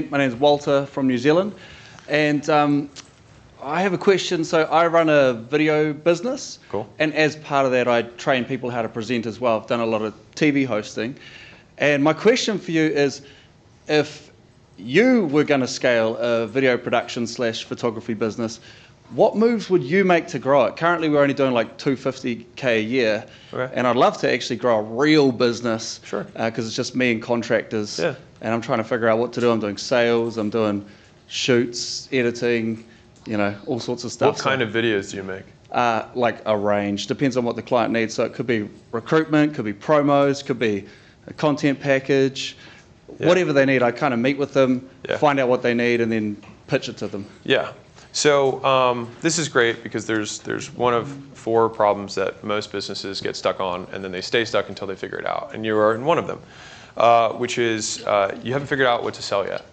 My name is Walter from New Zealand, and I have a question. So I run a video business, Cool. And as part of that, I train people how to present as well. I've done a lot of TV hosting, and my question for you is, if you were going to scale a video production / photography business, what moves would you make to grow it? Currently, we're only doing like $250K a year, Okay. and I'd love to actually grow a real business. Sure. Because it's just me and contractors. Yeah. And I'm trying to figure out what to do. I'm doing sales, I'm doing shoots, editing, all sorts of stuff. What kind of videos do you make? Like a range. Depends on what the client needs. So it could be recruitment, could be promos, could be a content package, whatever they need. I kind of meet with them, find out what they need, and then pitch it to them. Yeah. So this is great because there's one of 4 problems that most businesses get stuck on, and then they stay stuck until they figure it out. And you are in one of them, which is you haven't figured out what to sell yet.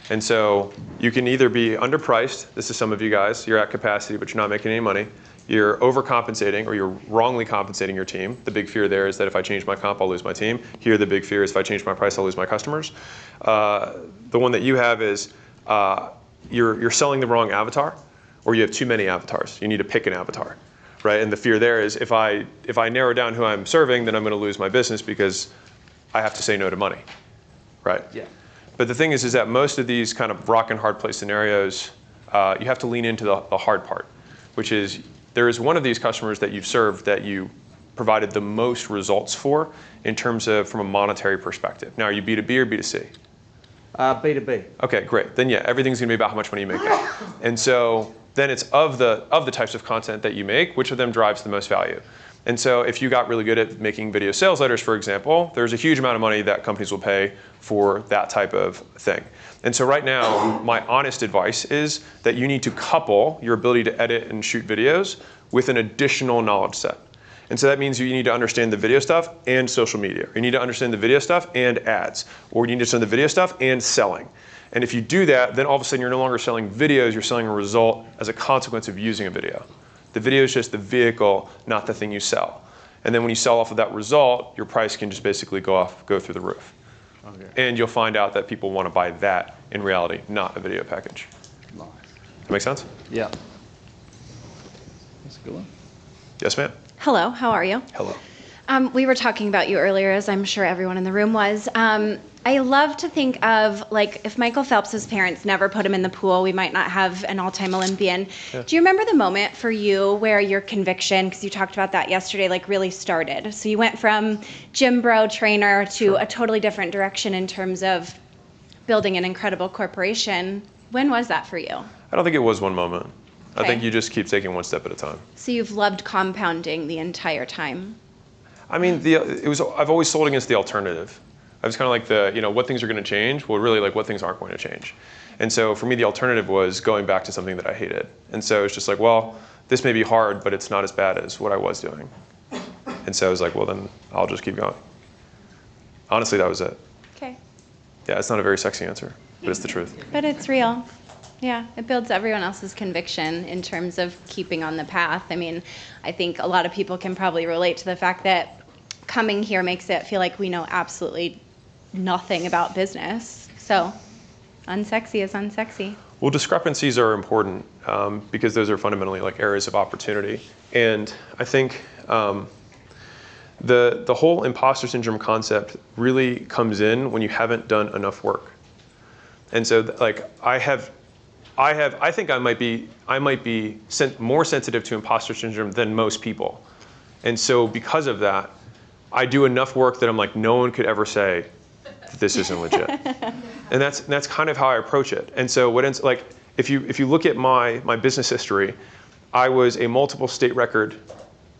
And so you can either be underpriced. This is some of you guys. You're at capacity, but you're not making any money. You're overcompensating, or you're wrongly compensating your team. The big fear there is that if I change my comp, I'll lose my team. Here, the big fear is if I change my price, I'll lose my customers. The one that you have is you're selling the wrong avatar, or you have too many avatars. You need to pick an avatar, right? And the fear there is if I narrow down who I'm serving, then I'm going to lose my business because I have to say no to money, right? Yeah. But the thing is that most of these kind of rock and hard place scenarios, you have to lean into the hard part, which is there is one of these customers that you've served that you provided the most results for in terms of from a monetary perspective. Now, are you B2B or B2C? B2B. Okay, great. Then yeah, everything's gonna be about how much money you make. And so then it's of the types of content that you make, which of them drives the most value. And so if you got really good at making video sales letters, for example, there's a huge amount of money that companies will pay for that type of thing. And so right now, my honest advice is that you need to couple your ability to edit and shoot videos with an additional knowledge set. And so that means you need to understand the video stuff and social media. You need to understand the video stuff and ads. Or you need to understand the video stuff and selling. And if you do that, then all of a sudden you're no longer selling videos, you're selling a result as a consequence of using a video. The video is just the vehicle, not the thing you sell. And then when you sell off of that result, your price can just basically go through the roof. Okay. And you'll find out that people want to buy that in reality, not a video package. Nice. That make sense? Yeah. That's a good one. Yes, ma'am. Hello, how are you? Hello. We were talking about you earlier, as I'm sure everyone in the room was. I love to think of, like, if Michael Phelps's parents never put him in the pool, we might not have an all-time Olympian. Yeah. Do you remember the moment for you where your conviction, because you talked about that yesterday, like really started? So you went from gym bro trainer to a totally different direction in terms of building an incredible corporation. When was that for you? I don't think it was one moment. Okay. I think you just keep taking one step at a time. So you've loved compounding the entire time? I mean, I've always sold against the alternative. I was kind of like what things are going to change? Well, really, like what things aren't going to change. And so for me, the alternative was going back to something that I hated. And so it's just like, well, this may be hard, but it's not as bad as what I was doing. And so I was like, well, then I'll just keep going. Honestly, that was it. Okay. Yeah, it's not a very sexy answer, but it's the truth. But it's real. Yeah, it builds everyone else's conviction in terms of keeping on the path. I mean, I think a lot of people can probably relate to the fact that coming here makes it feel like we know absolutely nothing about business. So unsexy is unsexy. Well, discrepancies are important because those are fundamentally like areas of opportunity. And I think the whole imposter syndrome concept really comes in when you haven't done enough work. And so like I think I might be more sensitive to imposter syndrome than most people. And so because of that, I do enough work that I'm like, no one could ever say that this isn't legit. And that's kind of how I approach it. And so if you look at my business history, I was a multiple state record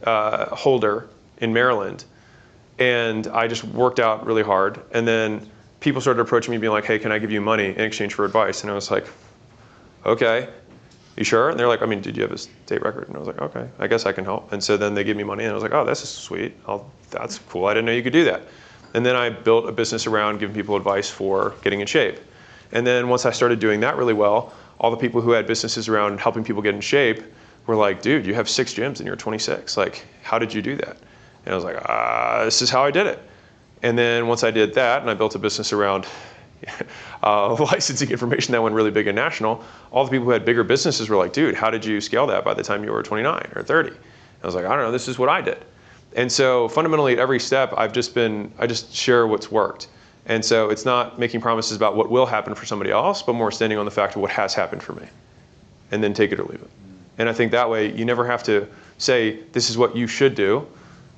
holder in Maryland, and I just worked out really hard. And then people started approaching me being like, hey, can I give you money in exchange for advice? And I was like, okay, you sure? And they're like, I mean, did you have a state record? And I was like, okay, I guess I can help. And so then they gave me money, and I was like, oh, this is sweet. That's cool. I didn't know you could do that. And then I built a business around giving people advice for getting in shape. And then once I started doing that really well, all the people who had businesses around helping people get in shape were like, dude, you have 6 gyms and you're 26. Like, how did you do that? And I was like, this is how I did it. And then once I did that and I built a business around licensing information that went really big and national, all the people who had bigger businesses were like, dude, how did you scale that by the time you were 29 or 30? I was like, I don't know, this is what I did. And so fundamentally at every step, I just share what's worked. And so it's not making promises about what will happen for somebody else, but more standing on the fact of what has happened for me. And then take it or leave it. And I think that way you never have to say, this is what you should do.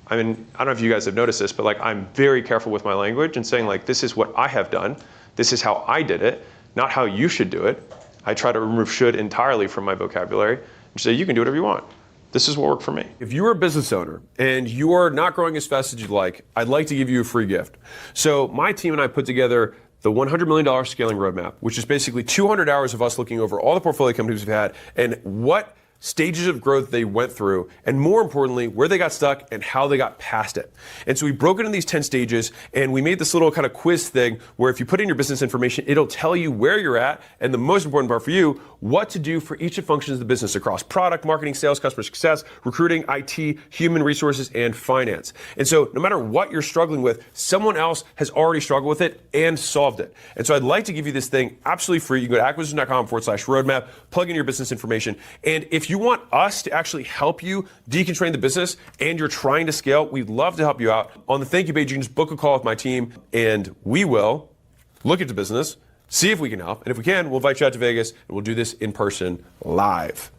I mean, I don't know if you guys have noticed this, but like I'm very careful with my language and saying like, this is what I have done. This is how I did it, not how you should do it. I try to remove should entirely from my vocabulary and say, you can do whatever you want. This is what worked for me. If you are a business owner and you are not growing as fast as you'd like, I'd like to give you a free gift. So my team and I put together the $100 million scaling roadmap, which is basically 200 hours of us looking over all the portfolio companies we've had and what stages of growth they went through, and more importantly, where they got stuck and how they got past it. And so we broke it into these 10 stages, and we made this little kind of quiz thing where if you put in your business information, it'll tell you where you're at, and the most important part for you, what to do for each of the functions of the business across product, marketing, sales, customer success, recruiting, IT, human resources, and finance. And so no matter what you're struggling with, someone else has already struggled with it and solved it. And so I'd like to give you this thing absolutely free. You can go to acquisition.com/roadmap, plug in your business information, and if you want us to actually help you deconstrain the business and you're trying to scale, we'd love to help you out. On the thank you page, you can just book a call with my team and we will look at the business, see if we can help. And if we can, we'll invite you out to Vegas and we'll do this in person live.